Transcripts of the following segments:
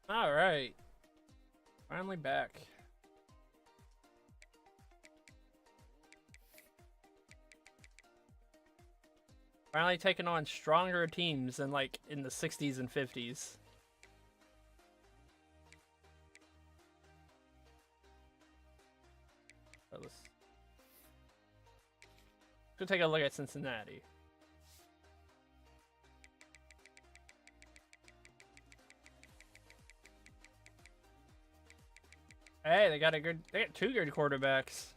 All right. Finally back. Finally taking on stronger teams than like in the 60s and 50s. So let's take a look at Cincinnati. Hey, they got two good quarterbacks.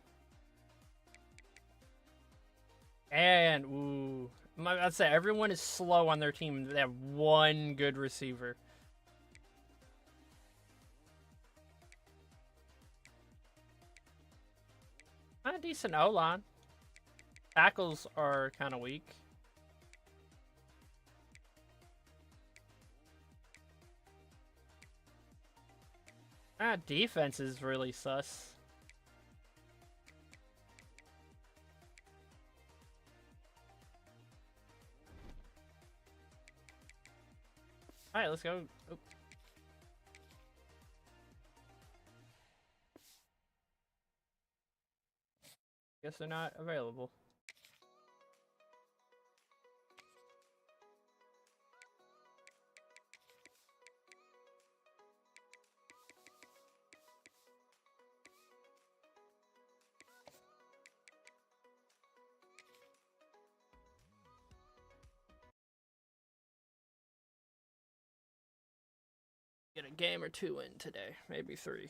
And ooh, I'd say everyone is slow on their team. They have one good receiver. Not a decent O-line. Tackles are kind of weak. Defense is really sus. All right, let's go. Oh. Guess they're not available. Get a game or two in today, maybe 3.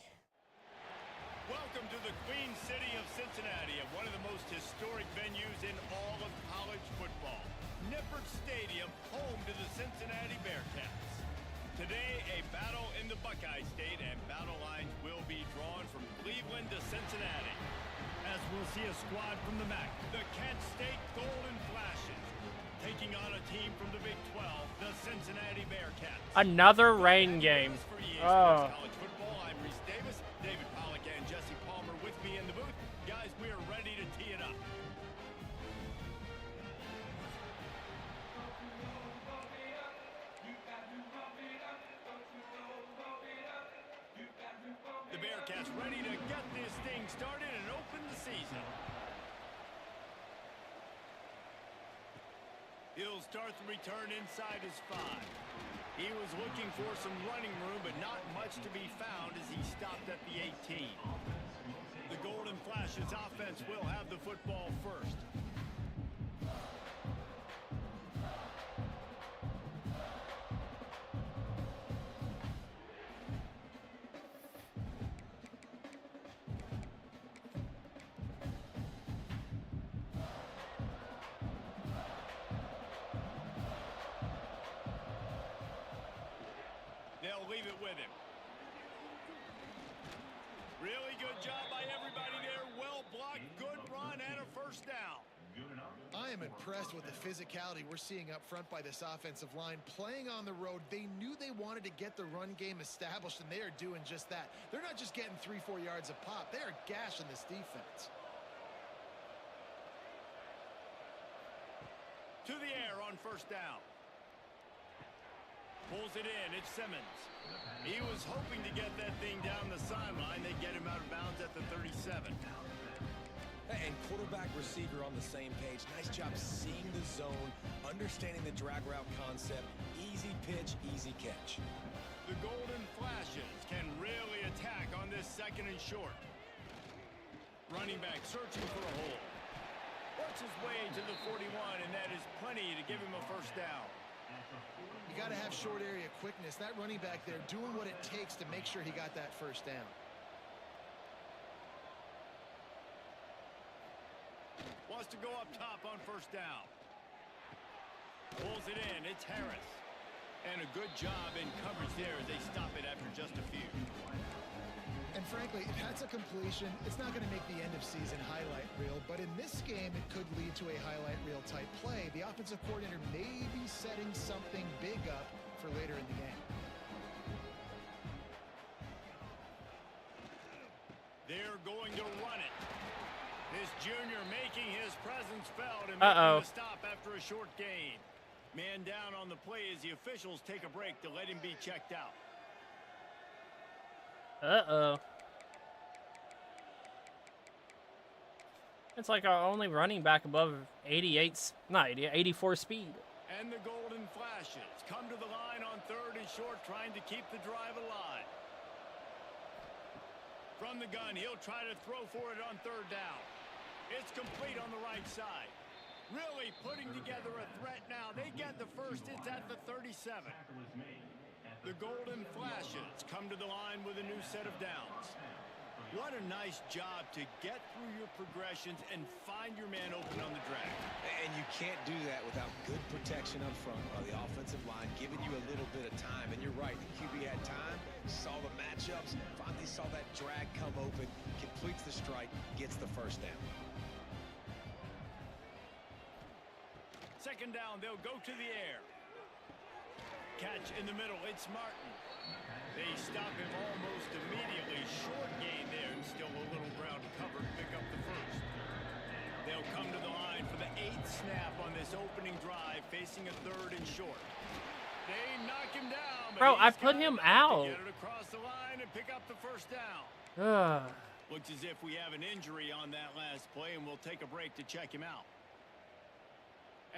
Welcome to the Queen City of Cincinnati, and one of the most historic venues in all of college football. Nippert Stadium, home to the Cincinnati Bearcats. Today, a battle in the Buckeye State, and battle lines will be drawn from Cleveland to Cincinnati. As we'll see a squad from the MAC, the Kent State Golden Flashes, taking on a team from the Big 12, the Cincinnati Bearcats. Another rain game. Oh. College football, I'm Reese Davis, David Pollock, and Jesse Palmer with me in the booth. Guys, we are ready to tee it up. The Bearcats ready to get this thing started and open the season. He'll start the return inside his 5. He was looking for some running room, but not much to be found as he stopped at the 18. The Golden Flashes offense will have the football first. They'll leave it with him. Really good job by everybody there. Well blocked, good run, and a first down. I am impressed with the physicality we're seeing up front by this offensive line. Playing on the road, they knew they wanted to get the run game established, and they are doing just that. They're not just getting 3-4 yards a pop. They are gashing this defense. To the air on first down. Pulls it in. It's Simmons. He was hoping to get that thing down the sideline. They get him out of bounds at the 37. And quarterback receiver on the same page. Nice job seeing the zone, understanding the drag route concept. Easy pitch, easy catch. The Golden Flashes can really attack on this second and short. Running back searching for a hole. Works his way to the 41, and that is plenty to give him a first down. You got to have short area quickness. That running back there doing what it takes to make sure he got that first down. Wants to go up top on first down. Pulls it in. It's Harris. And a good job in coverage there as they stop it after just a few. And frankly, if that's a completion, it's not going to make the end of season highlight reel, but in this game, it could lead to a highlight reel type play. The offensive coordinator may be setting something big up for later in the game. They're going to run it. This junior making his presence felt and making a stop after a short gain. Man down on the play as the officials take a break to let him be checked out. Uh-oh. It's like our only running back above 84 speed. And the Golden Flashes come to the line on 3rd and short, trying to keep the drive alive. From the gun, he'll try to throw for it on 3rd down. It's complete on the right side. Really putting together a threat now. They get the first. It's at the 37. The Golden Flashes come to the line with a new set of downs. What a nice job to get through your progressions and find your man open on the drag. And you can't do that without good protection up front by the offensive line, giving you a little bit of time. And you're right, the QB had time, saw the matchups, finally saw that drag come open, completes the strike, gets the first down. 2nd down, they'll go to the air. Catch in the middle, it's Martin. They stop him almost immediately. Short gain there, and still a little ground to cover to pick up the first. They'll come to the line for the 8th snap on this opening drive, facing a 3rd and short. They knock him down. Bro, I put him out. Get it across the line and pick up the first down. Ugh. Looks as if we have an injury on that last play, and we'll take a break to check him out.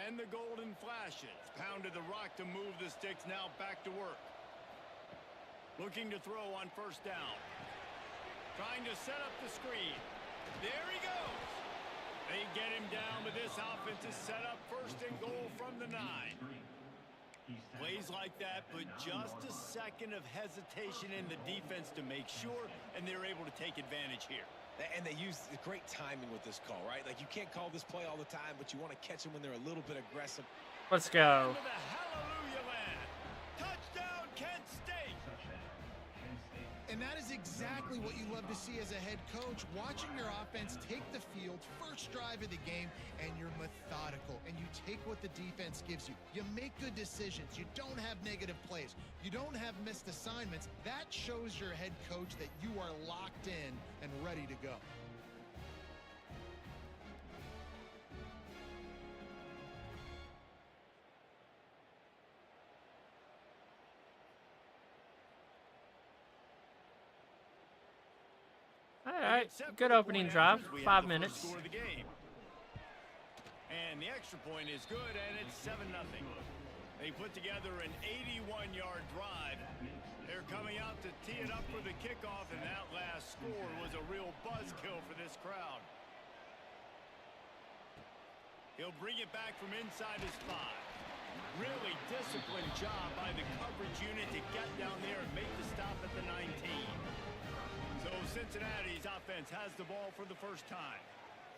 And the Golden Flashes pounded the rock to move the sticks, now back to work. Looking to throw on 1st down. Trying to set up the screen. There he goes. They get him down, but this offense is set up 1st and goal from the 9. Plays like that, but just a second of hesitation in the defense to make sure, and they're able to take advantage here. And they use great timing with this call, right? Like, you can't call this play all the time, but you want to catch them when they're a little bit aggressive. Let's go. Into the hallelujah land. Touchdown, Kent State. And that is exactly what you love to see as a head coach, watching your offense take the field, first drive of the game, and you're methodical, and you take what the defense gives you. You make good decisions. You don't have negative plays. You don't have missed assignments. That shows your head coach that you are locked in and ready to go. All right, good opening drive. 5 minutes. And the extra point is good, and it's 7-0. They put together an 81-yard drive. They're coming out to tee it up for the kickoff, and that last score was a real buzzkill for this crowd. He'll bring it back from inside his 5. Really disciplined job by the coverage unit to get down there and make the stop at the 19. So Cincinnati's offense has the ball for the first time.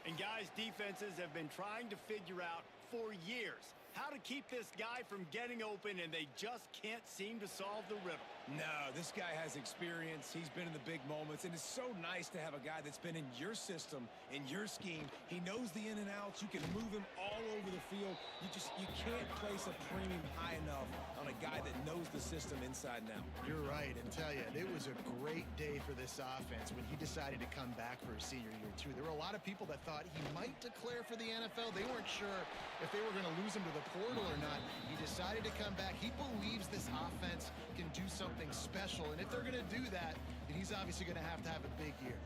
And guys, defenses have been trying to figure out for years how to keep this guy from getting open, and they just can't seem to solve the riddle. No, this guy has experience. He's been in the big moments, and it's so nice to have a guy that's been in your system, in your scheme. He knows the in and outs. You can move him all over the field. You can't place a premium high enough on a guy that knows the system inside and out. You're right, and tell you, it was a great day for this offense when he decided to come back for his senior year, too. There were a lot of people that thought he might declare for the NFL. They weren't sure if they were going to lose him to the portal or not. He decided to come back. He believes this offense can do something special, and if they're going to do that, then he's obviously going to have a big year.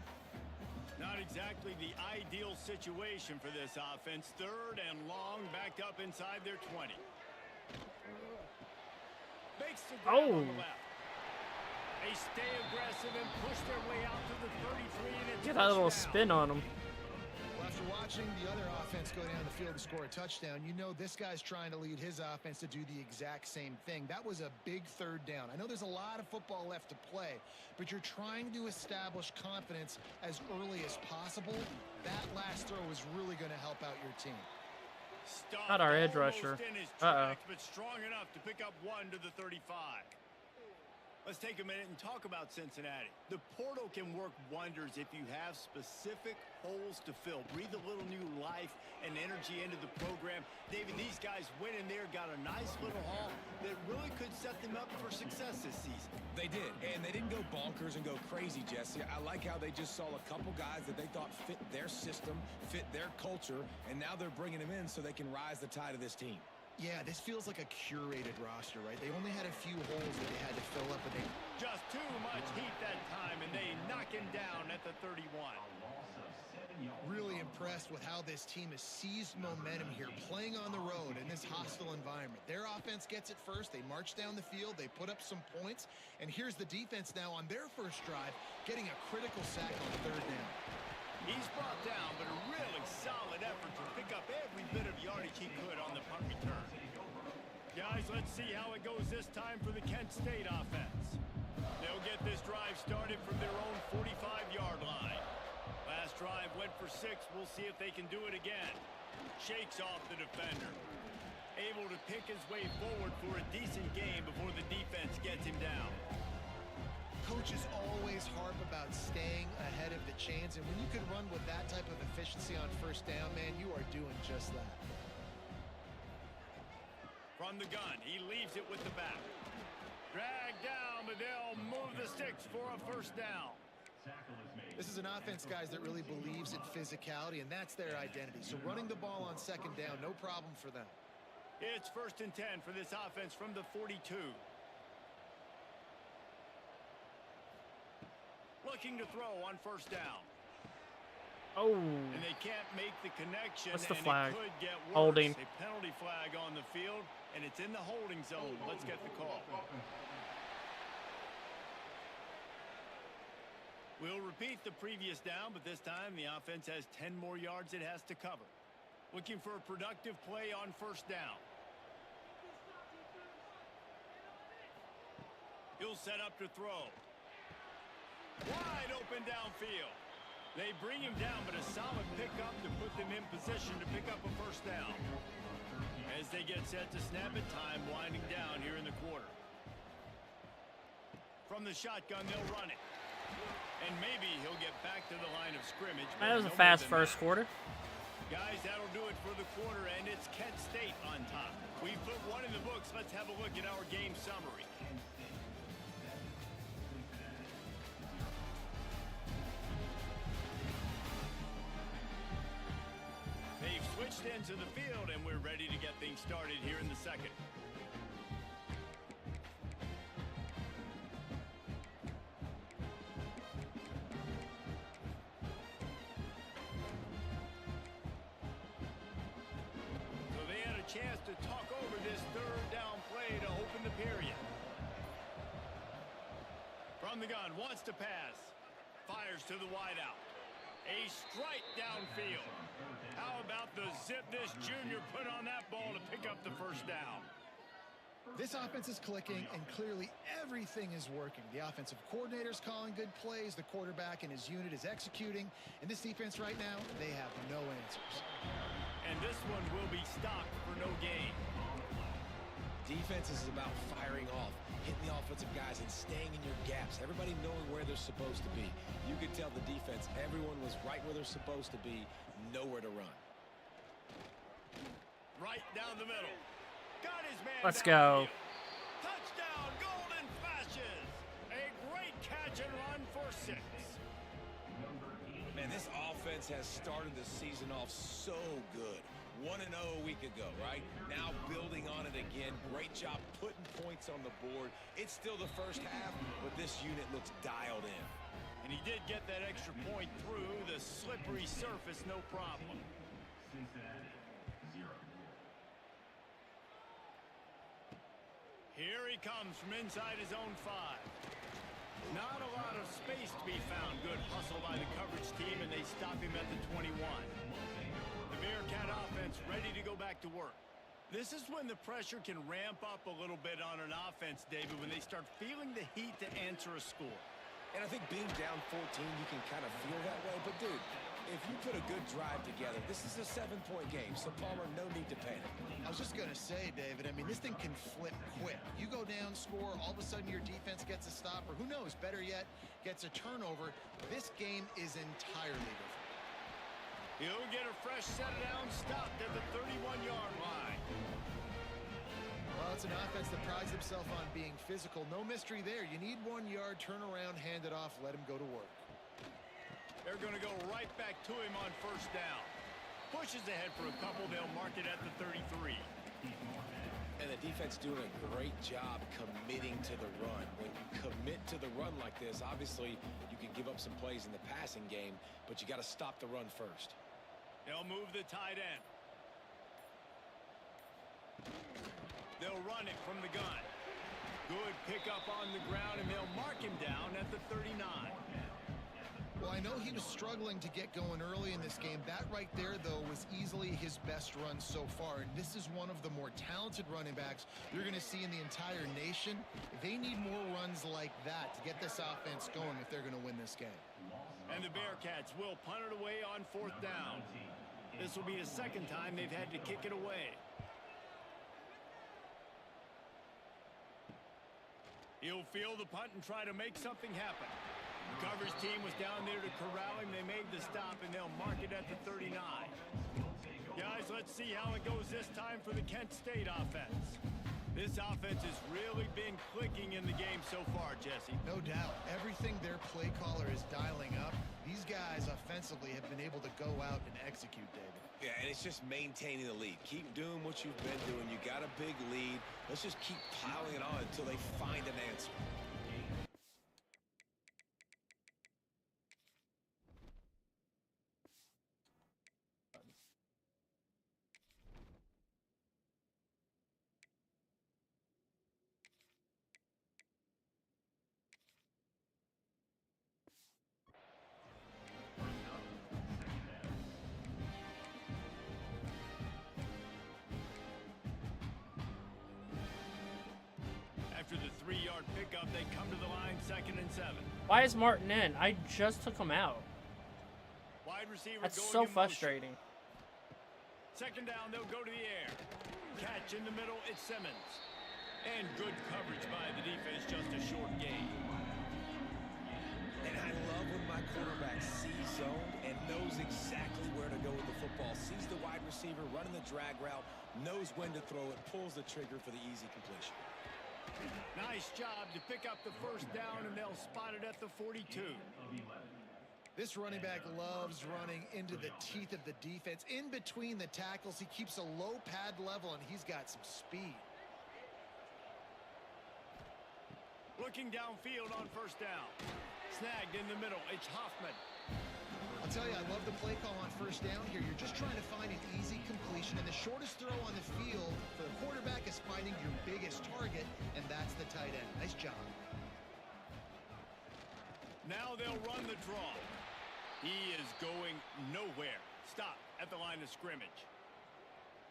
Not exactly the ideal situation for this offense. 3rd and long, backed up inside their 20. Makes the grab on the left. They stay aggressive and push their way out to the 33. And Get that little spin on him. Well, after watching the other offense go down the field to score a touchdown, you know this guy's trying to lead his offense to do the exact same thing. That was a big 3rd down. I know there's a lot of football left to play, but you're trying to establish confidence as early as possible. That last throw is really going to help out your team. Not our edge rusher. Uh-oh. But strong enough to pick up 1 to the 35. Let's take a minute and talk about Cincinnati. The portal can work wonders if you have specific holes to fill. Breathe a little new life and energy into the program. David, these guys went in there, got a nice little haul that really could set them up for success this season. They did, and they didn't go bonkers and go crazy, Jesse. I like how they just saw a couple guys that they thought fit their system, fit their culture, and now they're bringing them in so they can rise the tide of this team. Yeah, this feels like a curated roster, right? They only had a few holes that they had to fill up, and they Just too much heat that time, and they knock him down at the 31. really impressed with how this team has seized momentum here, playing on the road in this hostile environment. Their offense gets it first. They march down the field. They put up some points. And here's the defense now on their first drive, getting a critical sack on third down. He's brought down, but a really solid effort to pick up every bit of yardage he could on the punt return. Guys, let's see how it goes this time for the Kent State offense. They'll get this drive started from their own 45-yard line. Last drive went for 6. We'll see if they can do it again. Shakes off the defender. Able to pick his way forward for a decent game before the defense gets him down. Coaches always harp about staying ahead of the chains, and when you can run with that type of efficiency on first down, man, you are doing just that. From the gun, he leaves it with the back. Drag down, but they'll move the sticks for a first down. This is an offense, guys, that really believes in physicality, and that's their identity. So running the ball on second down, no problem for them. It's 1st and 10 for this offense from the 42. Looking to throw on first down. Oh. And they can't make the connection. What's the and flag? It could get worse. Holding. A penalty flag on the field, and it's in the holding zone. Let's get the call. We'll repeat the previous down, but this time the offense has 10 more yards it has to cover. Looking for a productive play on first down. He'll set up to throw. Wide open downfield. They bring him down, but a solid pickup to put them in position to pick up a first down. As they get set to snap it, time winding down here in the quarter. From the shotgun, they'll run it. And maybe he'll get back to the line of scrimmage. That was a fast first quarter. Guys, that'll do it for the quarter, and it's Kent State on top. We put one in the books. Let's have a look at our game summary. They've switched into the field, and we're ready to get things started here in the second. So they had a chance to talk over this third down play to open the period. From the gun, wants to pass. Fires to the wideout. A strike downfield. How about the zip this junior put on that ball to pick up the first down? This offense is clicking, and clearly everything is working. The offensive coordinator's calling good plays. The quarterback and his unit is executing. And this defense right now, they have no answers. And this one will be stopped for no gain. Defense is about firing off, hitting the offensive guys and staying in your gaps. Everybody knowing where they're supposed to be. You could tell the defense, everyone was right where they're supposed to be, nowhere to run. Right down the middle. Got his man. Let's go. Touchdown, Golden Flashes. A great catch and run for 6. Man, this offense has started the season off so good. 1-0 a week ago, right? Now building on it again. Great job putting points on the board. It's still the first half, but this unit looks dialed in. And he did get that extra point through the slippery surface, no problem. Here he comes from inside his own 5. Not a lot of space to be found. Good hustle by the coverage team, and they stop him at the 21. The Bearcat offense ready to go back to work. This is when the pressure can ramp up a little bit on an offense, David, when they start feeling the heat to answer a score. And I think being down 14, you can kind of feel that way. But, dude, if you put a good drive together, this is a 7-point game. So, Palmer, no need to panic. I was just going to say, David, I mean, this thing can flip quick. You go down, score, all of a sudden your defense gets a stop, or who knows, better yet, gets a turnover. This game is entirely different. He'll get a fresh set down, stopped at the 31-yard line. Well, it's an offense that prides themselves on being physical. No mystery there. You need 1 yard, turn around, hand it off, let him go to work. They're going to go right back to him on first down. Pushes ahead for a couple. They'll mark it at the 33. And the defense doing a great job committing to the run. When you commit to the run like this, obviously you can give up some plays in the passing game, but you got to stop the run first. They'll move the tight end. They'll run it from the gun. Good pickup on the ground, and they'll mark him down at the 39. Well, I know he was struggling to get going early in this game. That right there, though, was easily his best run so far. And this is one of the more talented running backs you're going to see in the entire nation. They need more runs like that to get this offense going if they're going to win this game. And the Bearcats will punt it away on 4th down. This will be the second time they've had to kick it away. He'll field the punt and try to make something happen. The coverage team was down there to corral him. They made the stop, and they'll mark it at the 39. Guys, let's see how it goes this time for the Kent State offense. This offense has really been clicking in the game so far, Jesse. No doubt. Everything their play caller is dialing up, these guys offensively have been able to go out and execute, David. Yeah, and it's just maintaining the lead. Keep doing what you've been doing. You got a big lead. Let's just keep piling it on until they find an answer. After the 3-yard pickup, they come to the line 2nd and 7. Why is Martin in? I just took him out. Wide receiver That's going so in frustrating. motion. 2nd down, they'll go to the air. Catch in the middle, it's Simmons. And good coverage by the defense, just a short gain. And I love when my quarterback sees zone and knows exactly where to go with the football. Sees the wide receiver running the drag route, knows when to throw it, pulls the trigger for the easy completion. Nice job to pick up the 1st down, and they'll spot it at the 42. This running back loves running into the teeth of the defense. In between the tackles, he keeps a low pad level, and he's got some speed. Looking downfield on 1st down. Snagged in the middle, it's Hoffman. I'll tell you, I love the play call on 1st down here. You're just trying to find an easy completion, and the shortest throw on the field for the quarterback is finding your biggest target, and that's the tight end. Nice job. Now they'll run the draw. He is going nowhere. Stop at the line of scrimmage.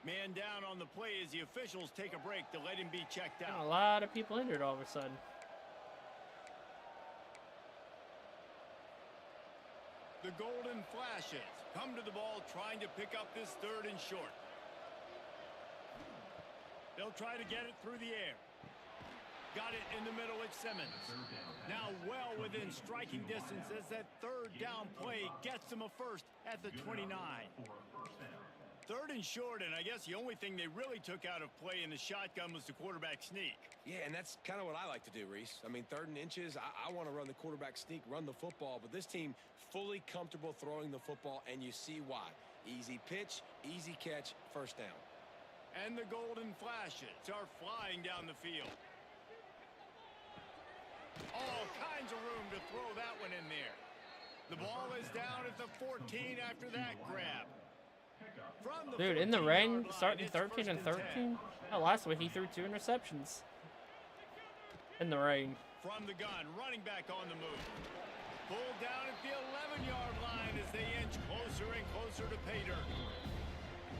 Man down on the play as the officials take a break to let him be checked A out. lot of people injured all of a sudden. The Golden Flashes come to the ball trying to pick up this 3rd and short. They'll try to get it through the air. Got it in the middle, it's Simmons. Now well within striking distance as that 3rd down play gets them a 1st at the 29. 3rd and short, and I guess the only thing they really took out of play in the shotgun was the quarterback sneak. Yeah, and that's kind of what I like to do, Reese. I mean, 3rd and inches, I want to run the quarterback sneak, run the football, but this team fully comfortable throwing the football, and you see why. Easy pitch, easy catch, 1st down. And the Golden Flashes are flying down the field. All kinds of room to throw that one in there. The ball is down at the 14 after that grab. Dude, in the rain, starting 13 and 13? Oh, last week he threw 2 interceptions. In the rain. From the gun, running back on the move. Pulled down at the 11-yard line as they inch closer and closer to pay dirt.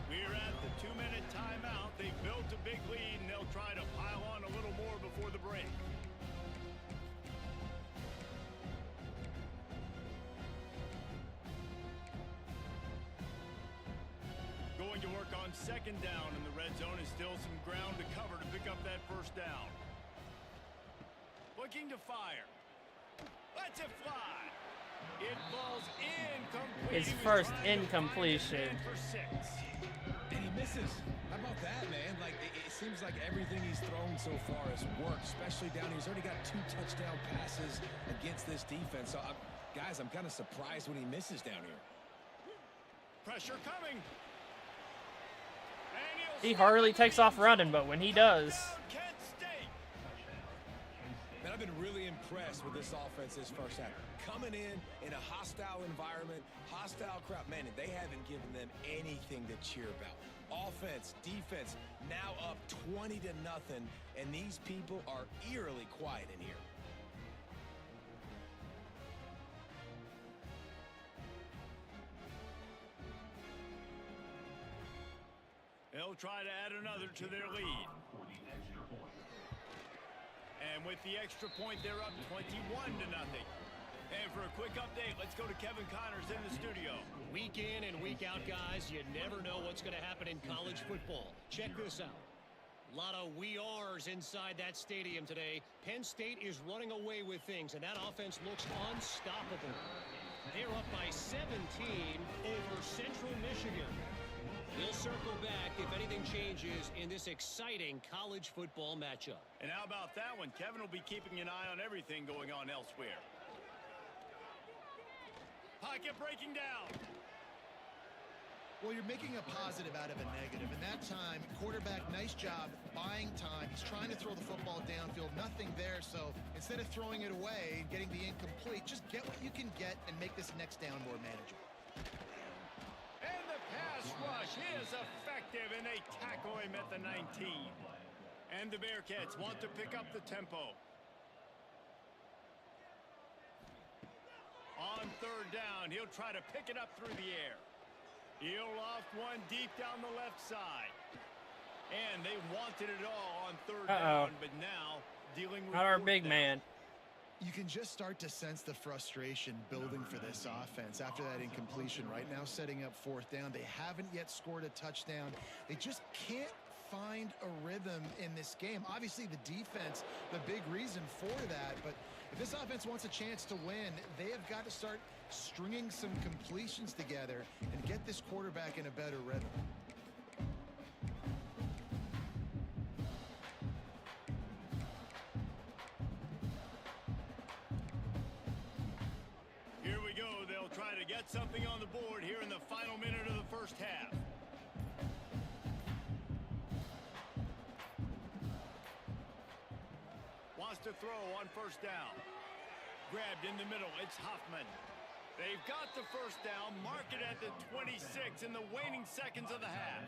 We're at the 2-minute timeout. They built a big lead, and they'll try to pile on a little more before the break. Going to work on 2nd down in the red zone, is still some ground to cover to pick up that 1st down. Looking to fire. Lets it fly. It falls incomplete. His first incompletion. For 6. And he misses. How about that, man? Like, it seems like everything he's thrown so far has worked, especially down here. He's already got 2 touchdown passes against this defense. So, guys, I'm kind of surprised when he misses down here. Pressure coming. And he'll He hardly takes off running, but when he does, Kent State. And I've been really impressed with this offense this first half. Coming in a hostile environment, hostile crowd. Man, they haven't given them anything to cheer about. Offense, defense, now up 20-0, and these people are eerily quiet in here. They'll try to add another to their lead. And with the extra point, they're up 21-0. And for a quick update, let's go to Kevin Connors in the studio. Week in and week out, guys, you never know what's going to happen in college football. Check this out. A lot of we are's inside that stadium today. Penn State is running away with things, and that offense looks unstoppable. They're up by 17 over Central Michigan. We'll circle back if anything changes in this exciting college football matchup. And how about that one? Kevin will be keeping an eye on everything going on elsewhere. Pocket breaking down. Well, you're making a positive out of a negative. And that time, quarterback, nice job buying time. He's trying to throw the football downfield. Nothing there. So instead of throwing it away and getting the incomplete, just get what you can get and make this next down more manageable. And the pass rush is effective, and they tackle him at the 19. And the Bearcats want to pick up the tempo. On third down, he'll try to pick it up through the air. He'll loft one deep down the left side. And they wanted it all on third down, but now dealing with not our big man. You can just start to sense the frustration building for this offense after that incompletion. Right now, setting up fourth down. They haven't yet scored a touchdown. They just can't find a rhythm in this game. Obviously, the defense, the big reason for that. But if this offense wants a chance to win, they have got to start stringing some completions together and get this quarterback in a better rhythm. Here we go. They'll try to get something on the board here in the final minute of the first half. Wants to throw on first down. Grabbed in the middle. It's Hoffman. They've got the first down. Mark it at the 26 in the waning seconds of the half.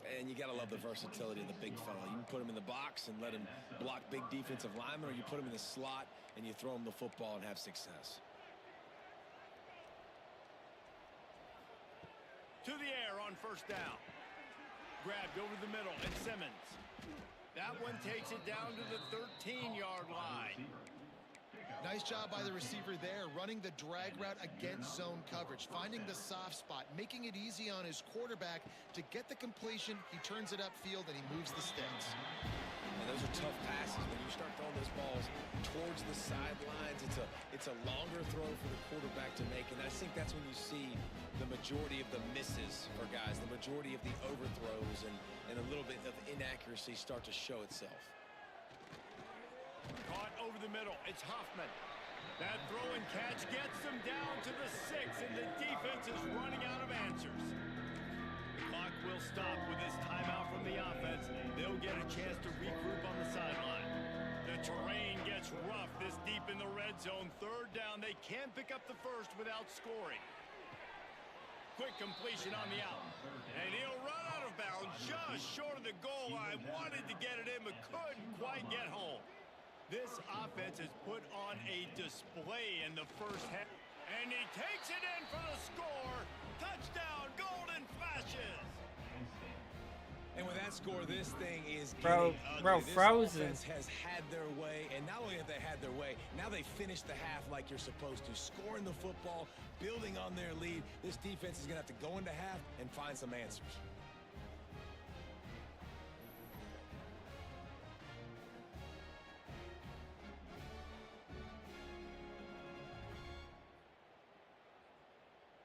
And you got to love the versatility of the big fella. You can put him in the box and let him block big defensive linemen, or you put him in the slot and you throw him the football and have success. To the air on first down. Grabbed over the middle, and Simmons. That one takes it down to the 13-yard line. Nice job by the receiver there, running the drag route against zone coverage, finding the soft spot, making it easy on his quarterback to get the completion. He turns it upfield, and he moves the sticks. And those are tough passes. When you start throwing those balls towards the sidelines, it's a longer throw for the quarterback to make, and I think that's when you see the majority of the misses for guys, the majority of the overthrows, and a little bit of inaccuracy start to show itself. Caught over the middle. It's Hoffman. That throw and catch gets them down to the 6, and the defense is running out of answers. The clock will stop with this timeout from the offense. They'll get a chance to regroup on the sideline. The terrain gets rough this deep in the red zone. Third down. They can't pick up the first without scoring. Quick completion on the out. And he'll run out of bounds just short of the goal line. Wanted to get it in, but couldn't quite get home. This offense has put on a display in the first half. And he takes it in for the score. Touchdown, Golden Flashes. And with that score, this thing is Bro, this frozen. offense has had their way, and not only have they had their way, now they finished the half like you're supposed to, scoring the football, building on their lead. This defense is going to have to go into half and find some answers.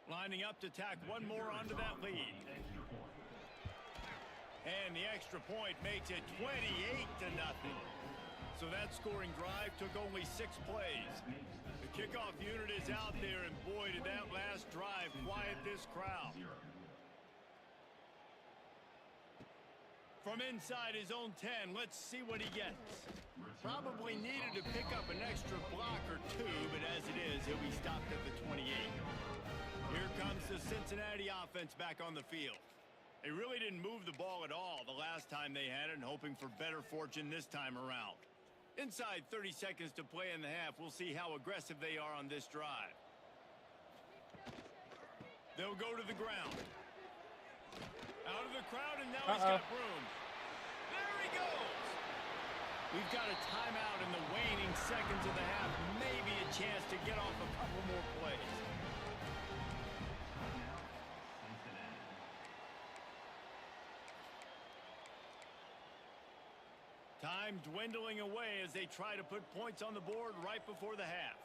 Lining up to tack one more onto that lead. And the extra point makes it 28-0. So that scoring drive took only 6 plays. The kickoff unit is out there, and boy, did that last drive quiet this crowd. From inside his own 10, let's see what he gets. Probably needed to pick up an extra block or two, but as it is, he'll be stopped at the 28. Here comes the Cincinnati offense back on the field. They really didn't move the ball at all the last time they had it, and hoping for better fortune this time around. Inside 30 seconds to play in the half, we'll see how aggressive they are on this drive. They'll go to the ground. Out of the crowd, and now he's got room. There he goes. We've got a timeout in the waning seconds of the half. Maybe a chance to get off a couple more plays. Time dwindling away as they try to put points on the board right before the half.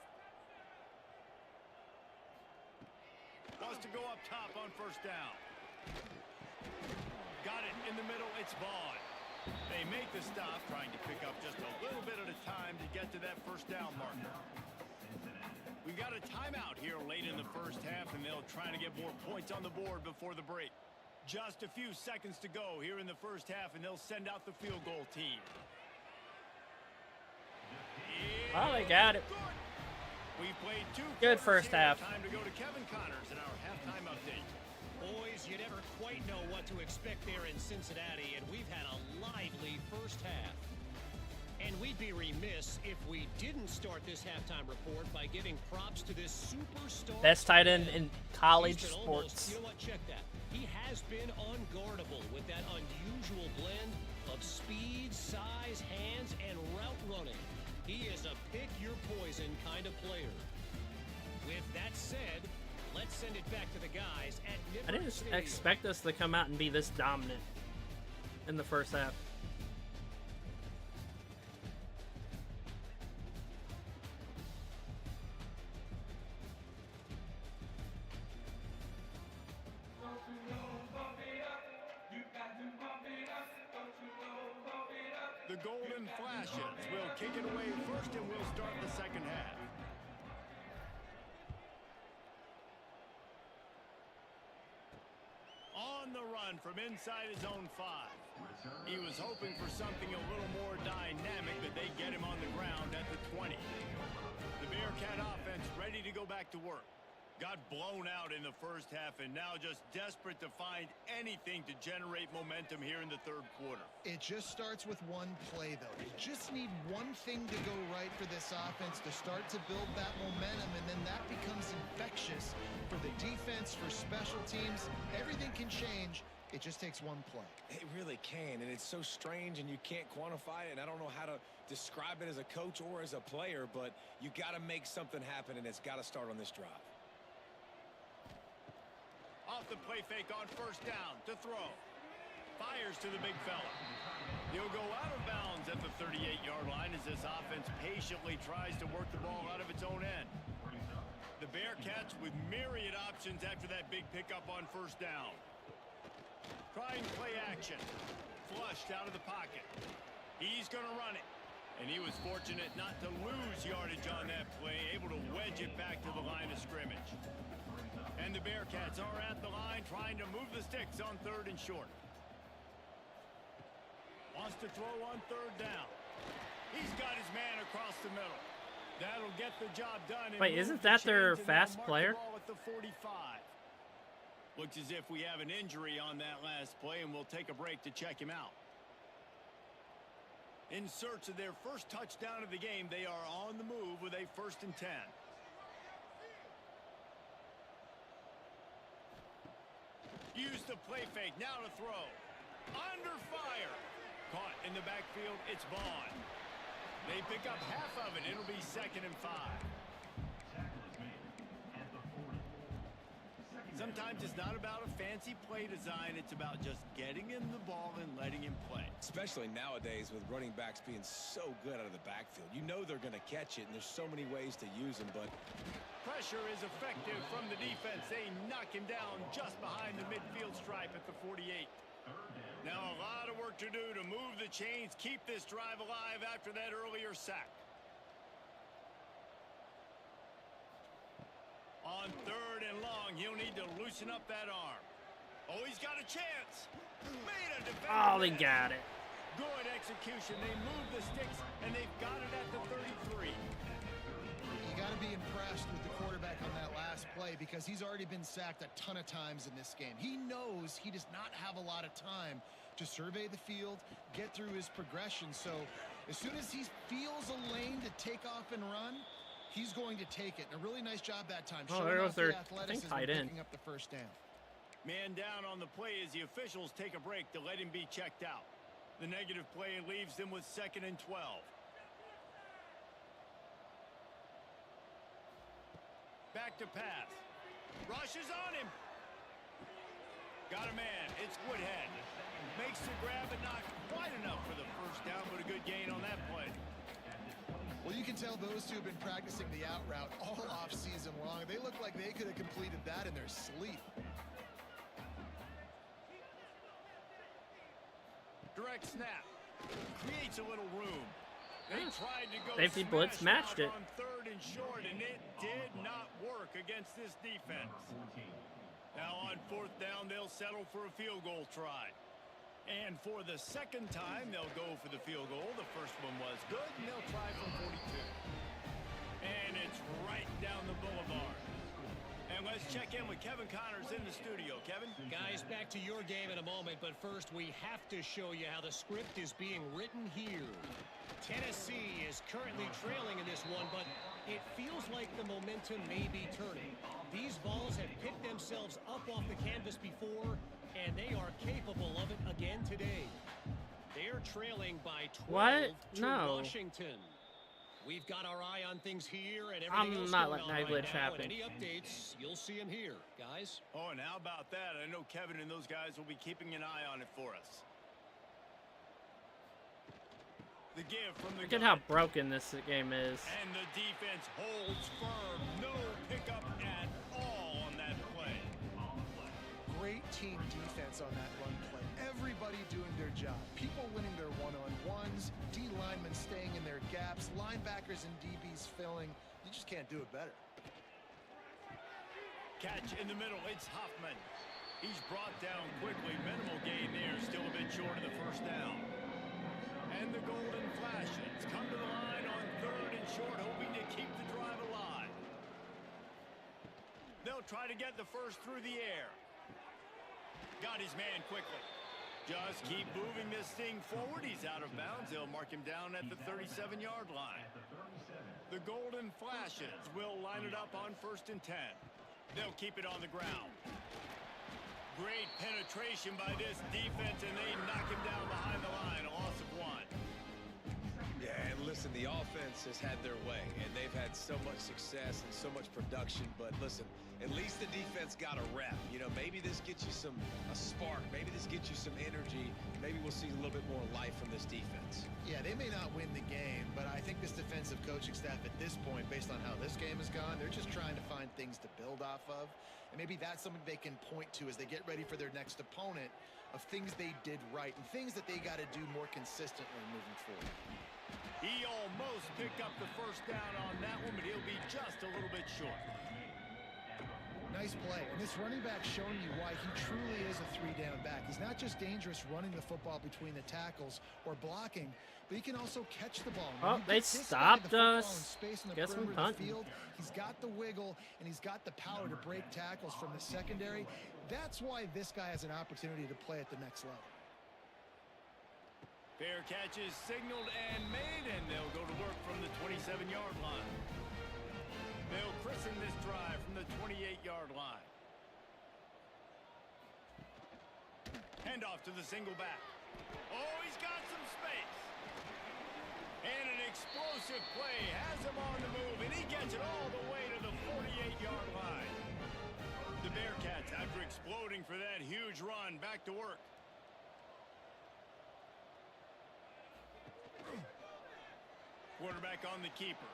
Wants to go up top on first down. Got it in the middle. It's Vaughn. They make the stop, trying to pick up just a little bit at a time to get to that first down marker. We've got a timeout here late in the first half, and they'll try to get more points on the board before the break. Just a few seconds to go here in the first half, and they'll send out the field goal team. Oh, they got it. We played two good first half. Time to go to Kevin Connors in our halftime update. Boys, you never quite know what to expect there in Cincinnati, and we've had a lively first half. And we'd be remiss if we didn't start this halftime report by giving props to this superstar. Best tight end in college sports. Almost, you know what, check that. He has been unguardable with that unusual blend of speed, size, hands, and route running. He is a pick-your-poison kind of player. With that said, let's send it back to the guys at Nippert I didn't Stadium. expect us to come out and be this dominant in the first half. The Golden Flashes will kick it away first, and we'll start the second half. On the run from inside his own 5. He was hoping for something a little more dynamic, but they get him on the ground at the 20. The Bearcat offense ready to go back to work. Got blown out in the first half, and now just desperate to find anything to generate momentum here in the third quarter. It just starts with one play, though. You just need one thing to go right for this offense to start to build that momentum, and then that becomes infectious for the defense, for special teams. Everything can change. It just takes one play. It really can, and it's so strange, and you can't quantify it, and I don't know how to describe it as a coach or as a player, but you got to make something happen, and it's got to start on this drive. Off the play fake on first down to throw. Fires to the big fella. He'll go out of bounds at the 38-yard line as this offense patiently tries to work the ball out of its own end. The Bearcats with myriad options after that big pickup on first down. Trying play action. Flushed out of the pocket. He's going to run it. And he was fortunate not to lose yardage on that play, able to wedge it back to the line of scrimmage. And the Bearcats are at the line trying to move the sticks on third and short. Wants to throw on third down. He's got his man across the middle. That'll get the job done. Wait, isn't that their fast player? At the 45. Looks as if we have an injury on that last play, and we'll take a break to check him out. In search of their first touchdown of the game, they are on the move with a 1st and 10. Use the play fake, now to throw. Under fire. Caught in the backfield, it's Vaughn. They pick up half of it, it'll be 2nd and 5. Sometimes it's not about a fancy play design, it's about just getting him the ball and letting him play. Especially nowadays with running backs being so good out of the backfield. You know they're going to catch it, and there's so many ways to use them, but pressure is effective from the defense. They knock him down just behind the midfield stripe at the 48. Now a lot of work to do to move the chains, keep this drive alive after that earlier sack. On 3rd and long, he'll need to loosen up that arm. Oh, he's got a chance. Made a defender. Oh, they got it. Good execution. They move the sticks, and they've got it at the 33. You got to be impressed with the quarterback on that last play because he's already been sacked a ton of times in this game. He knows he does not have a lot of time to survey the field, get through his progression. So as soon as he feels a lane to take off and run, he's going to take it. And a really nice job that time. Oh, there goes the their, I think, athleticism, tight end. picking up the first down. Man down on the play as the officials take a break to let him be checked out. The negative play leaves them with 2nd and 12. Back to pass. Rushes on him. Got a man. It's Woodhead. Makes the grab, but not quite enough for the first down, but a good gain on that play. Well, you can tell those two have been practicing the out route all off season long. They look like they could have completed that in their sleep. Direct snap. Creates a little room. They tried to go Safety blitz matched it. on 3rd and short, and it did not work against this defense. Now on 4th down, they'll settle for a field goal try. And for the 2nd time, they'll go for the field goal. The first one was good, and they'll try from 42. And it's right down the boulevard. And let's check in with Kevin Connors in the studio. Kevin? Guys, back to your game in a moment, but first we have to show you how the script is being written here. Tennessee is currently trailing in this one, but it feels like the momentum may be turning. These balls have picked themselves up off the canvas before, and they are capable of it again today. They're trailing by 12 to Washington. We've got our eye on things here and everything else not going letting on that right glitch now, happen. and any updates, you'll see them here, guys. Oh, and how about that? I know Kevin and those guys will be keeping an eye on it for us. The give from the Look at how broken this game is. And the defense holds firm. No pickup at all on that play. Great team defense on that run play. Everybody doing their job. People winning their one-on-ones, D linemen staying in their gaps, linebackers and DBs filling. You just can't do it better. Catch in the middle. It's Hoffman. He's brought down quickly. Minimal gain there. Still a bit short of the first down. And the Golden Flashes come to the line on 3rd and short, hoping to keep the drive alive. They'll try to get the first through the air. Got his man quickly. Just keep moving this thing forward. He's out of bounds. They'll mark him down at the 37-yard line. The Golden Flashes will line it up on 1st and 10. They'll keep it on the ground. Great penetration by this defense, and they knock him down behind the line. A loss of 1. Yeah, and listen, the offense has had their way, and they've had so much success and so much production. But listen, at least the defense got a rep. You know, maybe this gets you a spark. Maybe this gets you some energy. Maybe we'll see a little bit more life from this defense. Yeah, they may not win the game, but I think this defensive coaching staff at this point, based on how this game has gone, they're just trying to find things to build off of. And maybe that's something they can point to as they get ready for their next opponent of things they did right and things that they got to do more consistently moving forward. He almost picked up the first down on that one, but he'll be just a little bit short. Nice play. And this running back showing you why he truly is a 3-down back. He's not just dangerous running the football between the tackles or blocking, but he can also catch the ball. Oh, they stopped us. Guess we punt. He's got the wiggle, and he's got the power to break tackles from the secondary. That's why this guy has an opportunity to play at the next level. Fair catch is signaled and made, and they'll go to work from the 27-yard line. They'll christen this drive from the 28-yard line. Hand off to the single back. Oh, he's got some space. And an explosive play has him on the move, and he gets it all the way to the 48-yard line. The Bearcats, after exploding for that huge run, back to work. Quarterback on the keeper.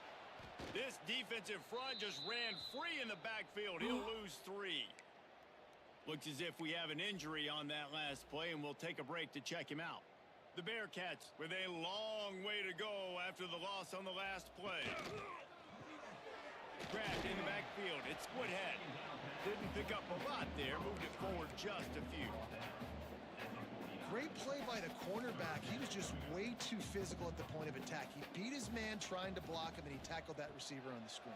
This defensive front just ran free in the backfield. He'll lose 3. Looks as if we have an injury on that last play, and we'll take a break to check him out. The Bearcats with a long way to go after the loss on the last play. Grabbed in the backfield. It's Woodhead. Didn't pick up a lot there. Moved it forward just a few. Great play by the cornerback. He was just way too physical at the point of attack. He beat his man trying to block him, and he tackled that receiver on the screen.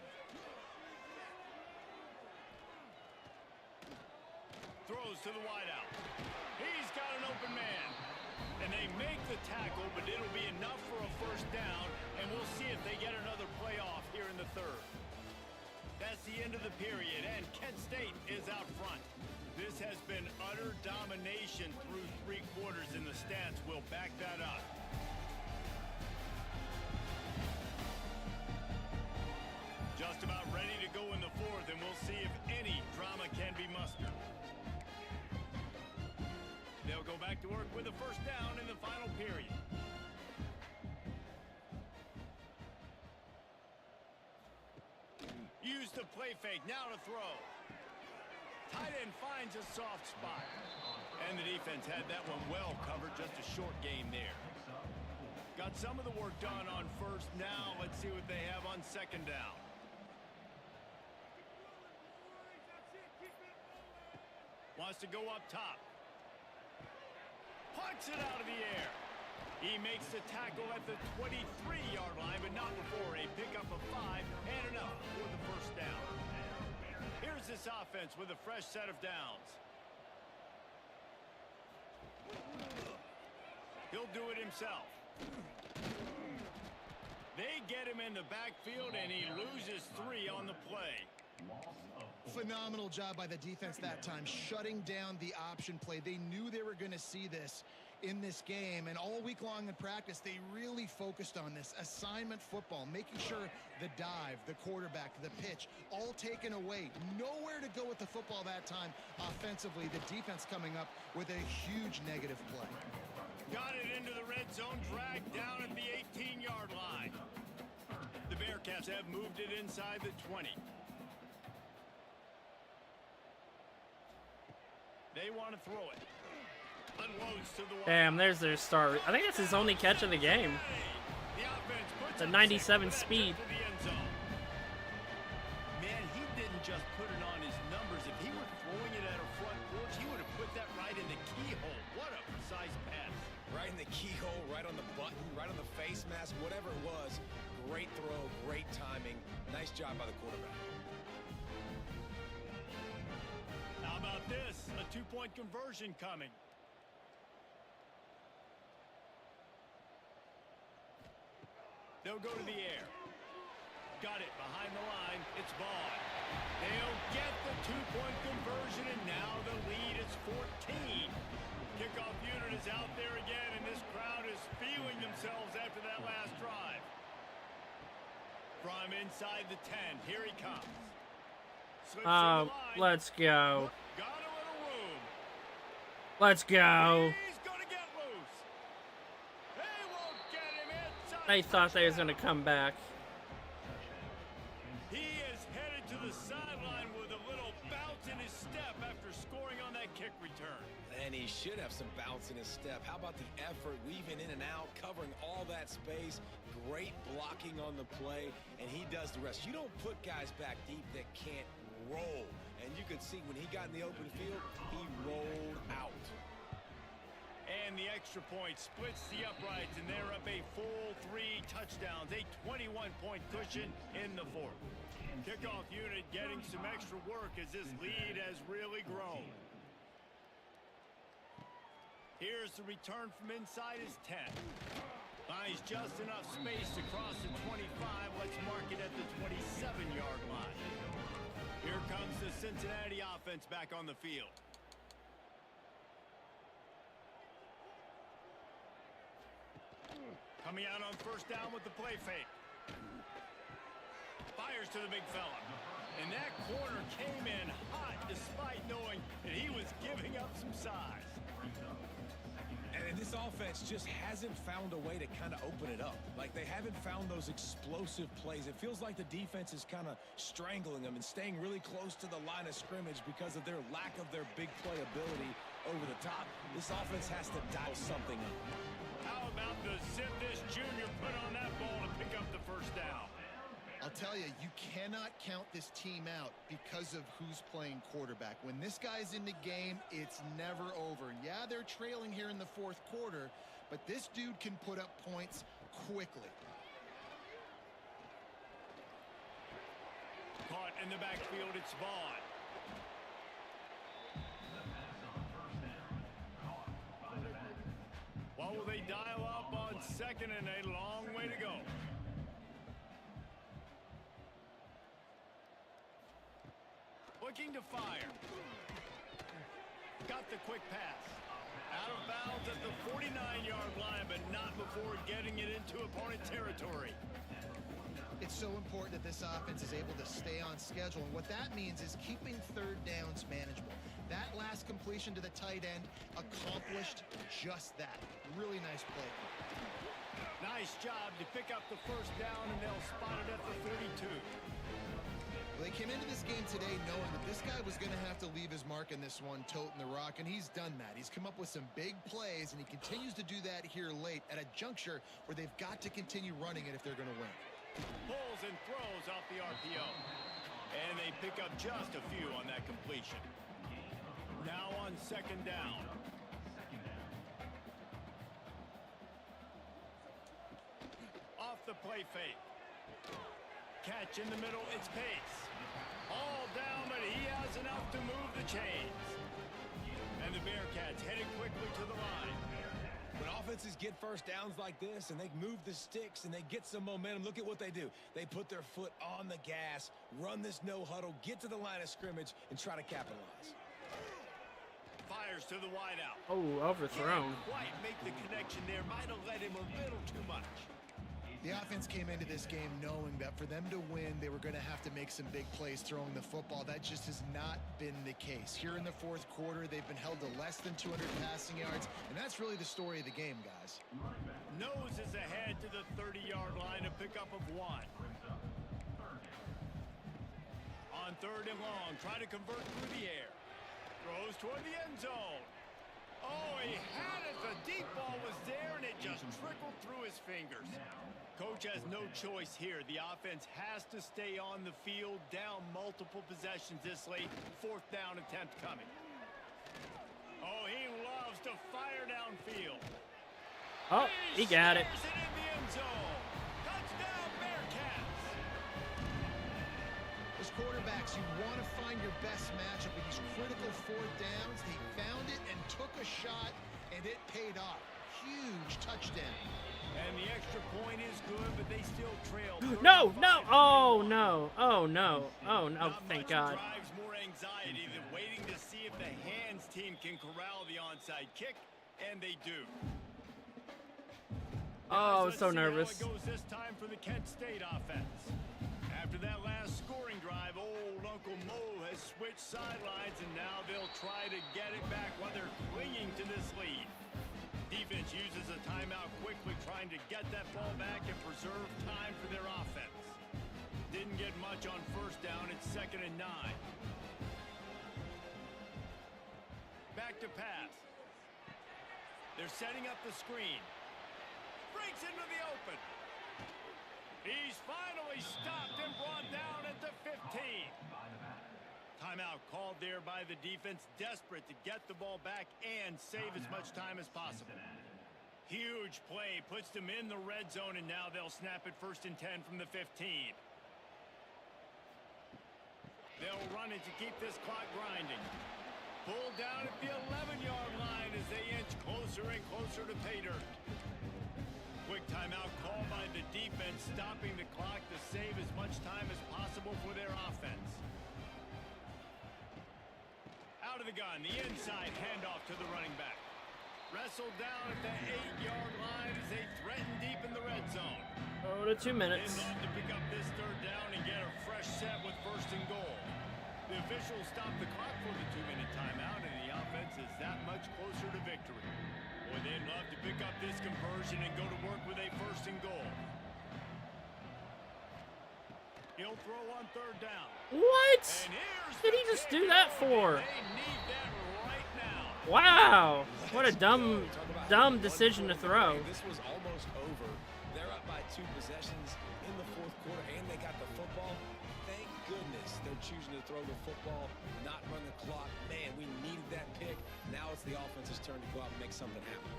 Throws to the wideout. He's got an open man. And they make the tackle, but it'll be enough for a first down, and we'll see if they get another playoff here in the third. That's the end of the period, and Kent State is out front. This has been utter domination through 3 quarters, and the stats will back that up. Just about ready to go in the fourth, and we'll see if any drama can be mustered. They'll go back to work with a first down in the final period. Use the play fake, now to throw. Tight end finds a soft spot. And the defense had that one well covered, just a short game there. Got some of the work done on first. Now let's see what they have on second down. Wants to go up top. Punts it out of the air. He makes the tackle at the 23-yard line, but not before a pickup of 5 and enough for the first down. Here's this offense with a fresh set of downs. He'll do it himself. They get him in the backfield, and he loses 3 on the play. Phenomenal job by the defense that time, shutting down the option play. They knew they were going to see this in this game, and all week long in practice, they really focused on this assignment football, making sure the dive, the quarterback, the pitch, all taken away. Nowhere to go with the football that time offensively. The defense coming up with a huge negative play. Got it into the red zone, dragged down at the 18-yard line. The Bearcats have moved it inside the 20. They want to throw it. Unloads to the Damn, there's their start. I think that's his only catch of the game. The 97 speed. Man, he didn't just put it on his numbers. If he were throwing it at a front porch, he would have put that right in the keyhole. What a precise pass. Right in the keyhole, right on the button, right on the face mask, whatever it was. Great throw, great timing. Nice job by the quarterback. How about this? A 2-point conversion coming. They'll go to the air. Got it behind the line. It's Vaughn. They'll get the 2-point conversion, and now the lead is 14. Kickoff unit is out there again, and this crowd is feeling themselves after that last drive. From inside the 10, here he comes. Let's go. Got a little room. Let's go. He's gonna get loose. They won't get him inside. They thought they was gonna come back. He is headed to the sideline with a little bounce in his step after scoring on that kick return. And he should have some bounce in his step. How about the effort, weaving in and out, covering all that space. Great blocking on the play, and he does the rest. You don't put guys back deep that can't roll. And you could see when he got in the open field, he rolled out. And the extra point splits the uprights, and they're up a full 3 touchdowns, a 21-point cushion in the fourth. Kickoff unit getting some extra work as this lead has really grown. Here's the return from inside his 10. Finds just enough space to cross the 25. Let's mark it at the 27-yard line. Here comes the Cincinnati offense back on the field. Coming out on first down with the play fake. Fires to the big fella. And that corner came in hot despite knowing that he was giving up some size. And this offense just hasn't found a way to kind of open it up. Like, they haven't found those explosive plays. It feels like the defense is kind of strangling them and staying really close to the line of scrimmage because of their lack of their big play ability over the top. This offense has to dial something up. How about the zip this junior put on that ball to pick up the first down? I'll tell you, you cannot count this team out because of who's playing quarterback. When this guy's in the game, it's never over. And yeah, they're trailing here in the fourth quarter, but this dude can put up points quickly. Caught in the backfield, it's Vaughn. What will they dial up on second and a long way to go? Looking to fire. Got the quick pass. Out of bounds at the 49-yard line, but not before getting it into opponent territory. It's so important that this offense is able to stay on schedule, and what that means is keeping third downs manageable. That last completion to the tight end accomplished just that. Really nice play. Nice job to pick up the first down, and they'll spot it at the 32. Well, they came into this game today knowing that this guy was going to have to leave his mark in this one, toting the rock, and he's done that. He's come up with some big plays, and he continues to do that here late at a juncture where they've got to continue running it if they're going to win. Pulls and throws off the RPO. And they pick up just a few on that completion. Now on second down. Off the play fake. Catch in the middle, it's Pace. All down, but he has enough to move the chains. And the Bearcats headed quickly to the line. When offenses get first downs like this and they move the sticks and they get some momentum, look at what they do. They put their foot on the gas, run this no huddle, get to the line of scrimmage, and try to capitalize. Fires to the wideout. Oh, overthrown. Can't quite make the connection there. Might have let him a little too much. The offense came into this game knowing that for them to win, they were going to have to make some big plays throwing the football. That just has not been the case. Here in the fourth quarter, they've been held to less than 200 passing yards, and that's really the story of the game, guys. Noses ahead to the 30-yard line, a pickup of 1. On third and long, try to convert through the air. Throws toward the end zone. Oh, he had it. The deep ball was there, and it just trickled through his fingers. Coach has no choice here. The offense has to stay on the field, down multiple possessions this late. Fourth down attempt coming. Oh, he loves to fire downfield. Oh, he got it. It in the end zone. Touchdown, Bearcats. As quarterbacks, you want to find your best matchup in these critical fourth downs. He found it and took a shot, and it paid off. Huge touchdown. And the extra point is good, but they still trail. No, no. Oh, no. Oh, no. Oh, no. Thank God. Drives more anxiety than waiting to see if the hands team can corral the onside kick, and they do. Oh, I was Let's so see how nervous. it goes this time for the Kent State offense. After that last scoring drive, old Uncle Mo has switched sidelines, and now they'll try to get it back while they're clinging to this lead. Defense uses a timeout quickly, trying to get that ball back and preserve time for their offense. Didn't get much on first down. It's 2nd and 9. Back to pass. They're setting up the screen. Breaks into the open. He's finally stopped and brought down at the 15. Timeout called there by the defense, desperate to get the ball back and save as much time as possible. Huge play, puts them in the red zone, and now they'll snap it 1st and 10 from the 15. They'll run it to keep this clock grinding. Pulled down at the 11-yard line as they inch closer and closer to pay dirt. Quick timeout called by the defense, stopping the clock to save as much time as possible for their offense. Out of the gun, the inside handoff to the running back. Wrestled down at the 8-yard line as they threaten deep in the red zone. Oh, to 2 minutes. They'd love to pick up this third down and get a fresh set with 1st and goal. The officials stopped the clock for the 2-minute timeout, and the offense is that much closer to victory. Boy, they'd love to pick up this conversion and go to work with a 1st and goal. He'll throw on third down. What? And here's Did the he just kick. do that for? They need that right now. Wow. What a dumb decision to throw. This was almost over. They're up by 2 possessions in the 4th quarter, and they got the football. Thank goodness they're choosing to throw the football, not run the clock. Man, we needed that pick. Now it's the offense's turn to go out and make something happen.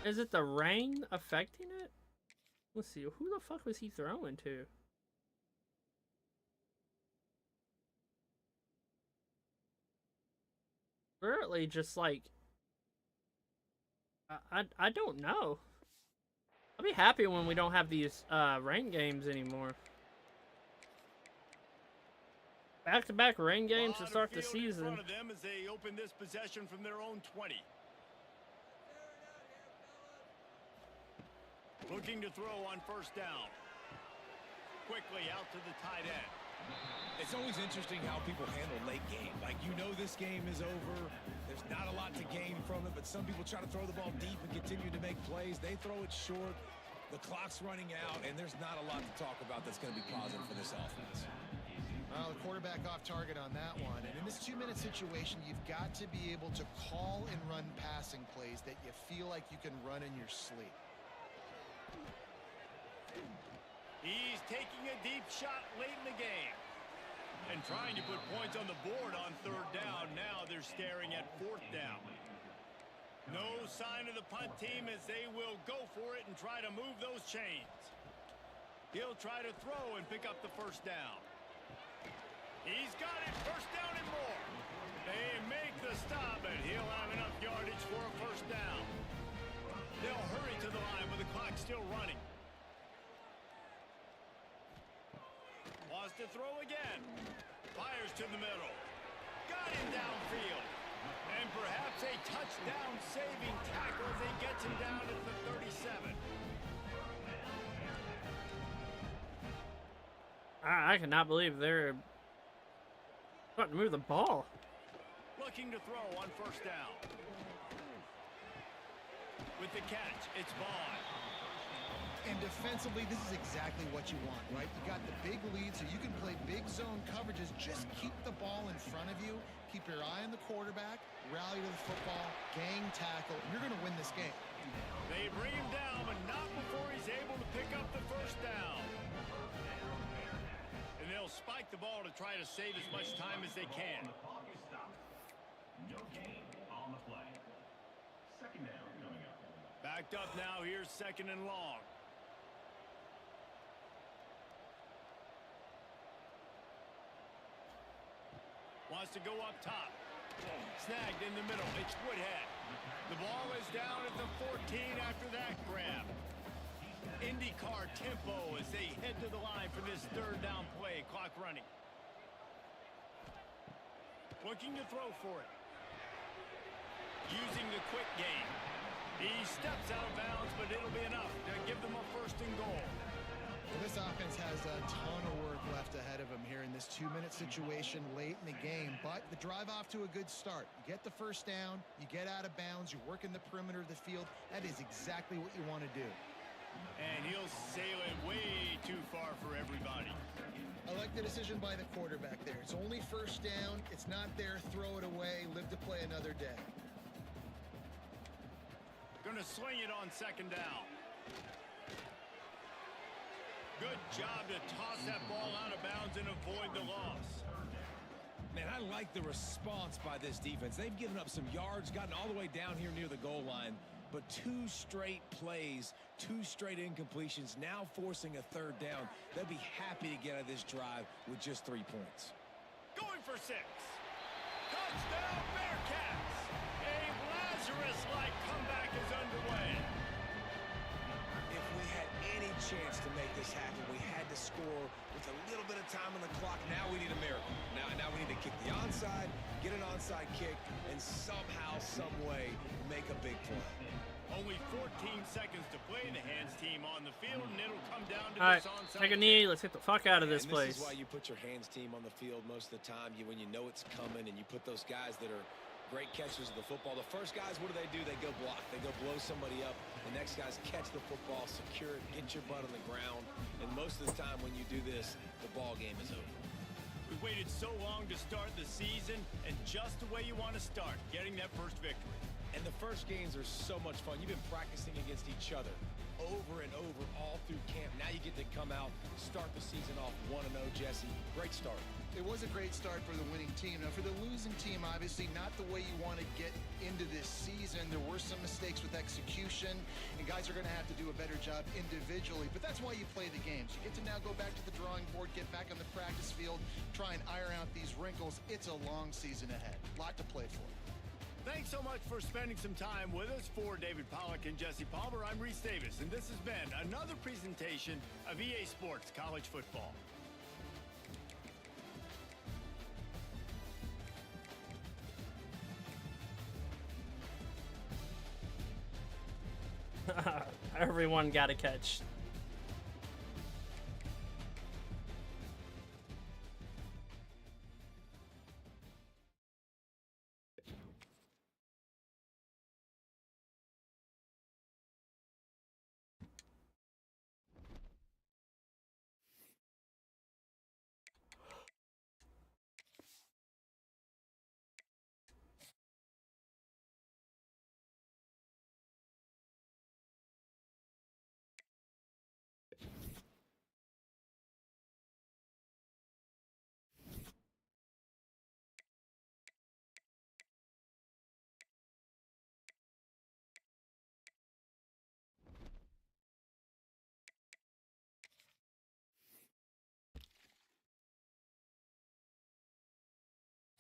Is it the rain affecting it? Let's see. Who the fuck was he throwing to? Apparently, just like I don't know. I'll be happy when we don't have these rain games anymore. Back-to-back rain games to start the season. In front of them as they open this possession from their own 20. Looking to throw on 1st down. Quickly out to the tight end. It's always interesting how people handle late game. Like, you know this game is over. There's not a lot to gain from it, but some people try to throw the ball deep and continue to make plays. They throw it short. The clock's running out, and there's not a lot to talk about that's going to be positive for this offense. Well, the quarterback off target on that one. And in this 2-minute situation, you've got to be able to call and run passing plays that you feel like you can run in your sleep. He's taking a deep shot late in the game. And trying to put points on the board on 3rd down. Now they're staring at 4th down. No sign of the punt team as they will go for it and try to move those chains. He'll try to throw and pick up the 1st down. He's got it. 1st down and more. They make the stop, and he'll have enough yardage for a 1st down. They'll hurry to the line with the clock still running. Wants to throw again. Fires to the middle. Got him downfield. And perhaps a touchdown-saving tackle as he gets him down at the 37. I cannot believe they're about to move the ball. Looking to throw on 1st down. With the catch, it's Vaughn. And defensively, this is exactly what you want, right? You got the big lead, so you can play big zone coverages. Just keep the ball in front of you. Keep your eye on the quarterback. Rally to the football. Gang tackle. You're going to win this game. They bring him down, but not before he's able to pick up the 1st down. And they'll spike the ball to try to save as much time as they can. No gain on the play. 2nd down coming up. Backed up now. Here's 2nd and long. Wants to go up top. Snagged in the middle. It's Woodhead. The ball is down at the 14 after that grab. IndyCar tempo as they head to the line for this 3rd down play. Clock running. Looking to throw for it. Using the quick game. He steps out of bounds, but it'll be enough to give them a 1st and goal. Well, this offense has a ton of work left ahead of them here in this 2-minute situation late in the game, but the drive off to a good start. You get the 1st down, you get out of bounds, you're working the perimeter of the field. That is exactly what you want to do. And he'll sail it way too far for everybody. I like the decision by the quarterback there. It's only 1st down. It's not there. Throw it away. Live to play another day. Gonna sling it on 2nd down. Good job to toss that ball out of bounds and avoid the loss. Man, I like the response by this defense. They've given up some yards, gotten all the way down here near the goal line, but 2 straight plays, 2 straight incompletions, now forcing a 3rd down. They'll be happy to get out of this drive with just 3 points. Going for 6. Touchdown Bearcats! A Lazarus-like comeback is underway. If we had any chance to make this happen, we had to score with a little bit of time on the clock. Now we need a miracle. Now we need to kick the onside, get an onside kick, and somehow, some way, make a big play. Only 14 seconds to play. The hands team on the field, and it'll come down to All right, this onside take a kick. knee. Let's get the fuck out of this And place. This is why you put your hands team on the field most of the time. When you know it's coming, and you put those guys that are great catchers of the football. The first guys, what do? They go block. They go blow somebody up. The next guys catch the football, secure it, get your butt on the ground. And most of the time when you do this, the ball game is over. We waited so long to start the season, and just the way you want to start, getting that first victory. And the first games are so much fun. You've been practicing against each other over and over all through camp. Now you get to come out, start the season off 1-0, Jesse. Great start. It was a great start for the winning team. Now, for the losing team, obviously not the way you want to get into this season. There were some mistakes with execution, and guys are going to have to do a better job individually. But that's why you play the games. You get to now go back to the drawing board, get back on the practice field, try and iron out these wrinkles. It's a long season ahead. A lot to play for. Thanks so much for spending some time with us. For David Pollack and Jesse Palmer, I'm Reese Davis, and this has been another presentation of EA Sports College Football. Everyone got a catch.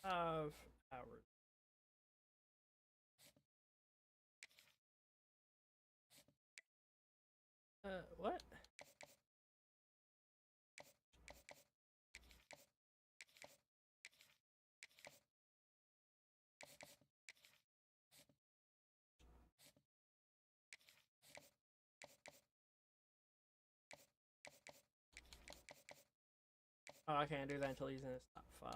Of hours. What? Oh, I can't do that until he's in his top 5.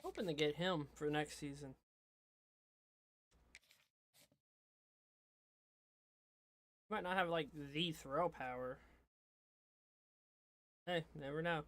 Hoping to get him for next season. Might not have like the throw power. Hey, never know.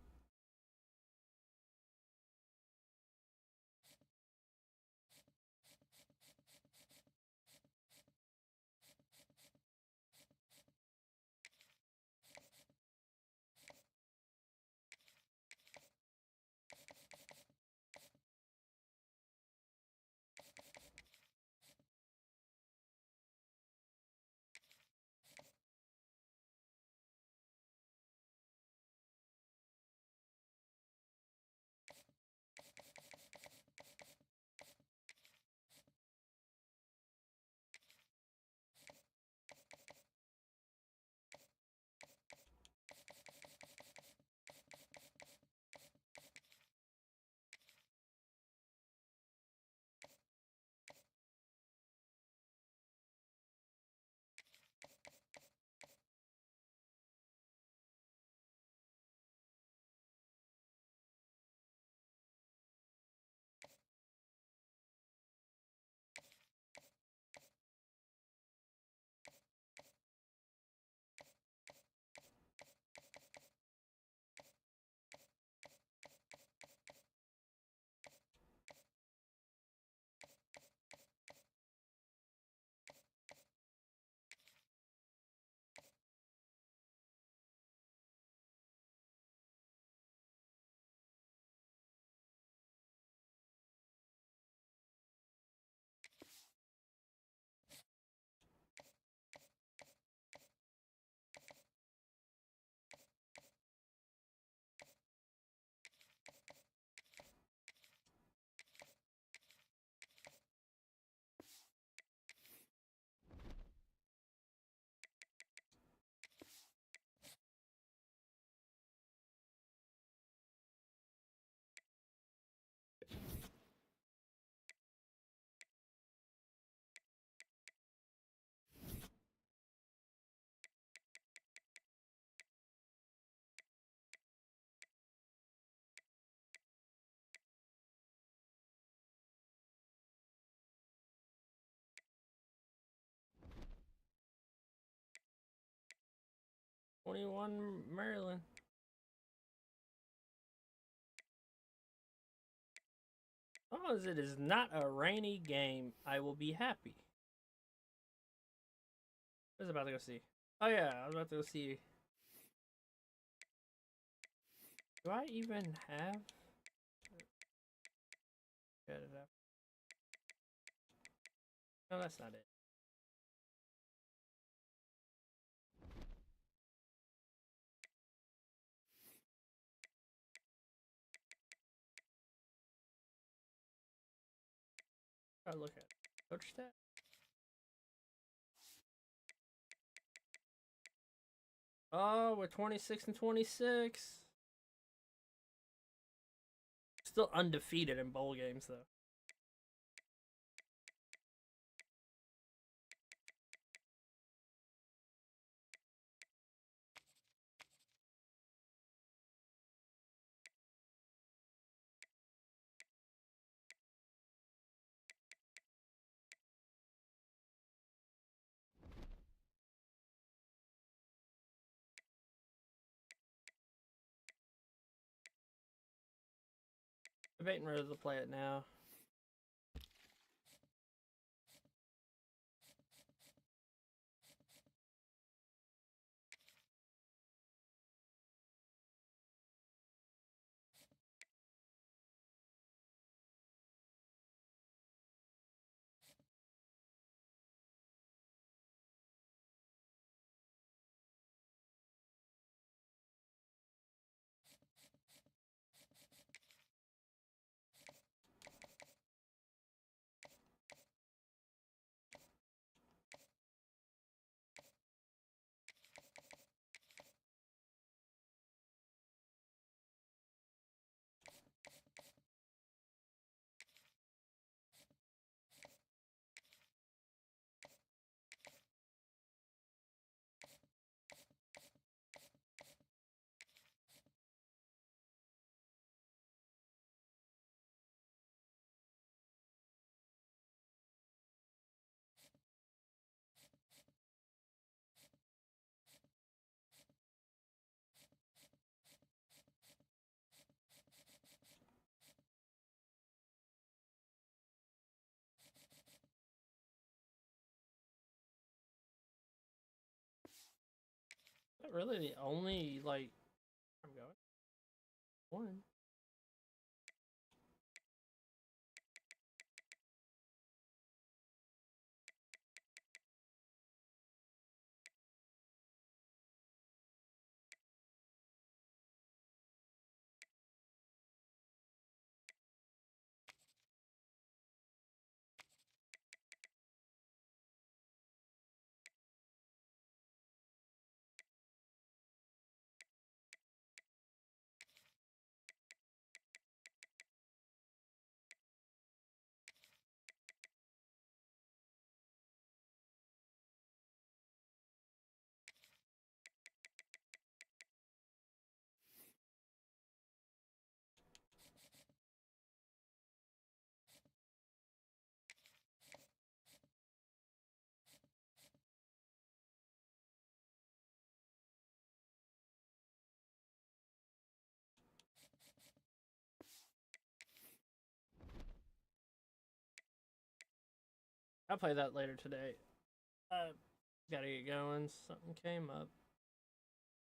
21 Maryland. As long as it is not a rainy game, I will be happy. I was about to go see. Oh yeah, I was about to go see. Do I even have? Get it up. No, that's not it. Gotta look at coach stat. Oh, we're 26 and 26. Still undefeated in bowl games though. Debating whether to play it now. Not really the only like I'm going. One. I'll play that later today. Gotta get going. Something came up.